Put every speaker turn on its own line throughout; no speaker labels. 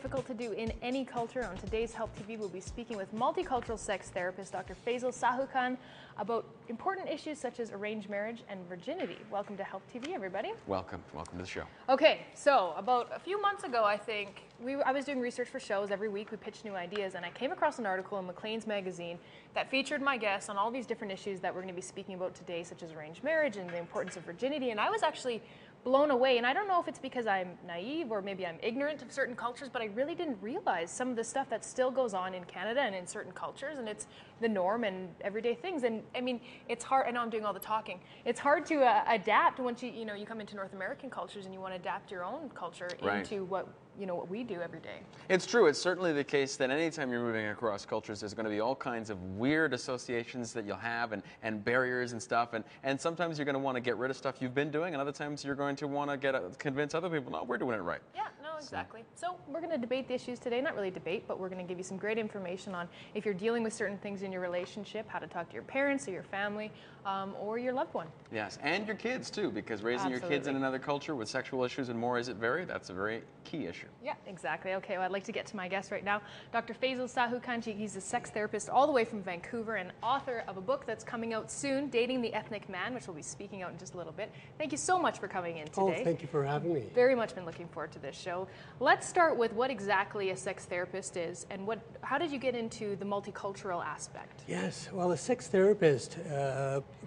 difficult to do in any culture. On today's HelpTV, we'll be speaking with multicultural sex therapist Dr. Sahukhan about important issues such as arranged marriage and virginity. Welcome to HelpTV, everybody.
Welcome to the show.
Okay, so about a few months ago, I think, I was doing research for shows. Every week we pitched new ideas, and I came across an article in Maclean's magazine that featured my guests on all these different issues that we're going to be speaking about today, such as arranged marriage and the importance of virginity, and I was actually blown away. And I don't know if it's because I'm naive or maybe I'm ignorant of certain cultures, but I really didn't realize some of the stuff that still goes on in Canada and in certain cultures, and it's the norm and everyday things. And I mean, it's hard. I know I'm doing all the talking. It's hard to adapt once you come into North American cultures and you want to adapt your own culture into what we do every day.
It's true. It's certainly the case that anytime you're moving across cultures, there's going to be all kinds of weird associations that you'll have and barriers and stuff. And sometimes you're going to want to get rid of stuff you've been doing, and other times you're going to want to convince other people, no, we're doing it right.
Yeah, no, exactly. So we're going to debate the issues today. Not really debate, but we're going to give you some great information on if you're dealing with certain things in your relationship, how to talk to your parents or your family or your loved one.
Yes, and your kids too, because raising your kids in another culture with sexual issues and more, that's a very key issue.
Yeah, exactly. Okay, well, I'd like to get to my guest right now, Dr. Sahukhan. He's a sex therapist all the way from Vancouver and author of a book that's coming out soon, Dating the Ethnic Man, which we'll be speaking out in just a little bit. Thank you so much for coming in today.
Oh, thank you for having me.
Very much been looking forward to this show. Let's start with what exactly a sex therapist is and how did you get into the multicultural aspect?
Yes, well, a sex therapist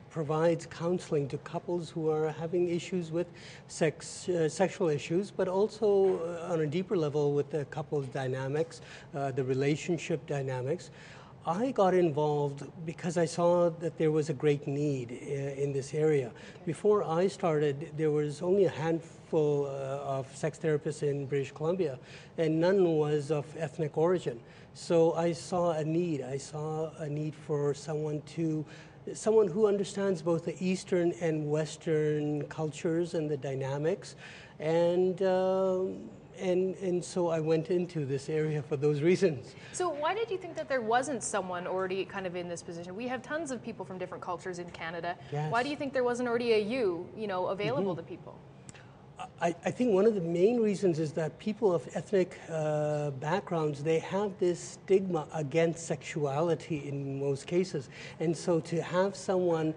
provides counseling to couples who are having issues with sexual issues, but also on a deeper level with the couple's dynamics, the relationship dynamics. I got involved because I saw that there was a great need in this area. Okay. Before I started, there was only a handful of sex therapists in British Columbia, and none was of ethnic origin. So I saw a need. I saw a need for someone who understands both the Eastern and Western cultures and the dynamics, and so I went into this area for those reasons.
So why did you think that there wasn't someone already kind of in this position? We have tons of people from different cultures in Canada.
Yes.
Why do you think there wasn't already available to people?
I think one of the main reasons is that people of ethnic backgrounds, they have this stigma against sexuality in most cases. And so to have someone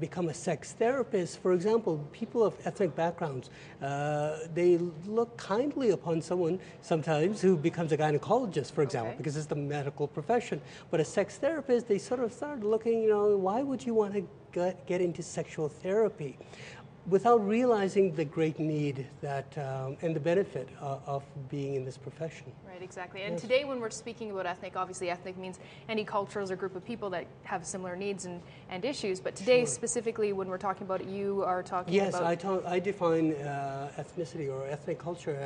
become a sex therapist, for example, people of ethnic backgrounds, they look kindly upon someone sometimes who becomes a gynecologist, for example, because it's the medical profession. But a sex therapist, they sort of start looking, why would you want to get into sexual therapy? Without realizing the great need that and the benefit of being in this profession.
Right, exactly. And today when we're speaking about ethnic, obviously ethnic means any cultures or group of people that have similar needs and issues. But today specifically when we're talking about it, you are talking about...
Yes, I define ethnicity or ethnic culture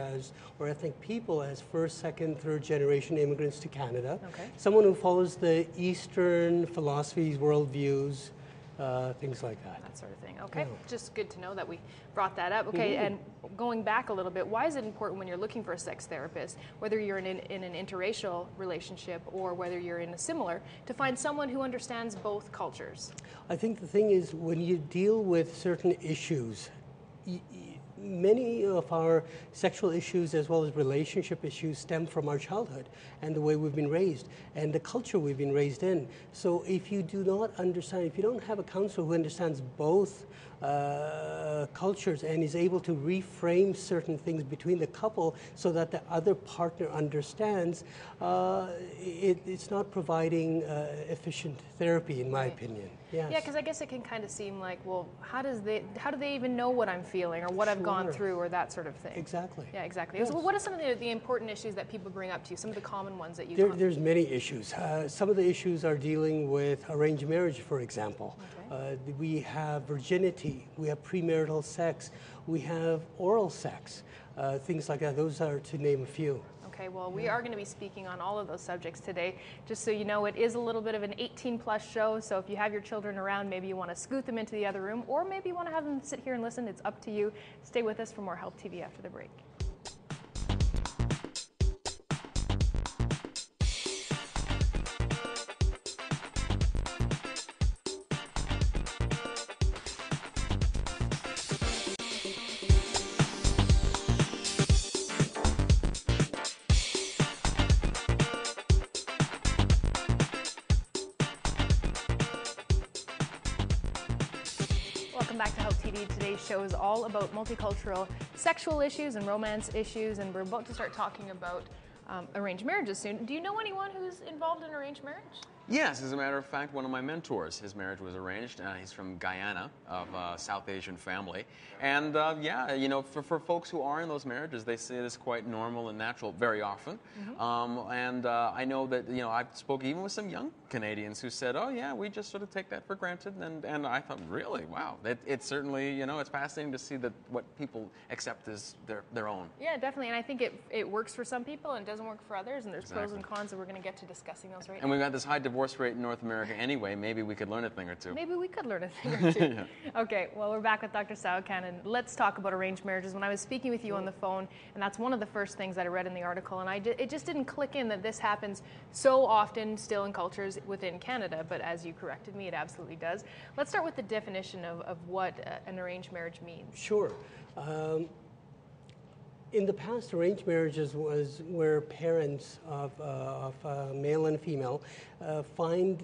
or ethnic people as first, second, third generation immigrants to Canada. Okay. Someone who follows the Eastern philosophies, worldviews, things like that.
That sort of thing. Okay, just good to know that we brought that up. Okay, and going back a little bit, why is it important when you're looking for a sex therapist, whether you're in an interracial relationship or whether you're in a similar, to find someone who understands both cultures?
I think the thing is when you deal with certain issues, many of our sexual issues as well as relationship issues stem from our childhood and the way we've been raised and the culture we've been raised in. So if you do not understand, if you don't have a counselor who understands both cultures and is able to reframe certain things between the couple so that the other partner understands, it's not providing efficient therapy in my opinion. Yes.
Yeah, because I guess it can kind of seem like, well, how do they even know what I'm feeling or what I've gone through or that sort of thing?
Exactly.
Yeah, exactly. Yes. So what are some of the important issues that people bring up to you, some of the common ones that you
There's many issues. Some of the issues are dealing with arranged marriage, for example. Okay. We have virginity, we have premarital sex, we have oral sex, things like that. Those are to name a few.
Okay, well, we are going to be speaking on all of those subjects today. Just so you know, it is a little bit of an 18-plus show, so if you have your children around, maybe you want to scoot them into the other room, or maybe you want to have them sit here and listen. It's up to you. Stay with us for more HelpTV after the break. back to HelpTV. Today's show is all about multicultural sexual issues and romance issues, and we're about to start talking about arranged marriages soon. Do you know anyone who's involved in arranged marriage?
Yes, as a matter of fact, one of my mentors, his marriage was arranged. He's from Guyana, of a South Asian family. And yeah, you know, for folks who are in those marriages, they see it as quite normal and natural very often. And I know that, you know, I've spoken even with some young Canadians who said, oh yeah, we just sort of take that for granted. And I thought, really? Wow. It's certainly, you know, it's fascinating to see that what people accept as their own.
Yeah, definitely. And I think it works for some people and it doesn't work for others. And there's pros and cons, and we're going to get to discussing those right now.
And we've got this high divorce rate in North America anyway. Maybe we could learn a thing or two.
Maybe we could learn a thing or two. Yeah. Okay, well, we're back with Dr. Sahukhan, and let's talk about arranged marriages. When I was speaking with you on the phone, and that's one of the first things that I read in the article, and it just didn't click in that this happens so often still in cultures within Canada, but as you corrected me, it absolutely does. Let's start with the definition of what an arranged marriage means.
Sure. In the past, arranged marriages was where parents of male and female find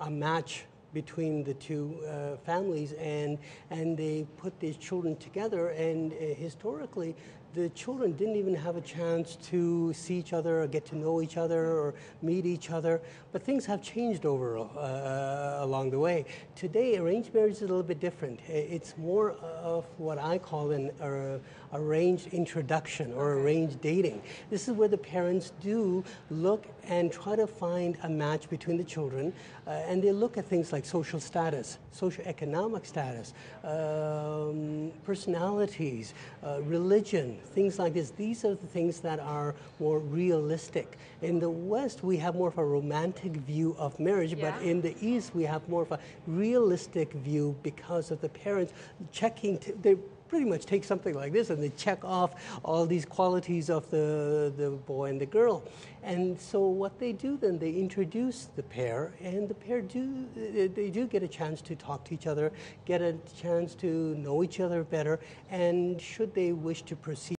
a match between the two families, and they put these children together, and historically the children didn't even have a chance to see each other or get to know each other or meet each other. But things have changed over along the way. Today, arranged marriage is a little bit different. It's more of what I call an arranged introduction or arranged dating. This is where the parents do look and try to find a match between the children, and they look at things like social status, socioeconomic status, personalities, religion, things like this. These are the things that are more realistic. In the West, we have more of a romantic view of marriage, but in the East, we have more of a realistic view because of the parents checking. They pretty much take something like this and they check off all these qualities of the boy and the girl. And so what they do then, they introduce the pair, and the pair they do get a chance to talk to each other, get a chance to know each other better, and should they wish to proceed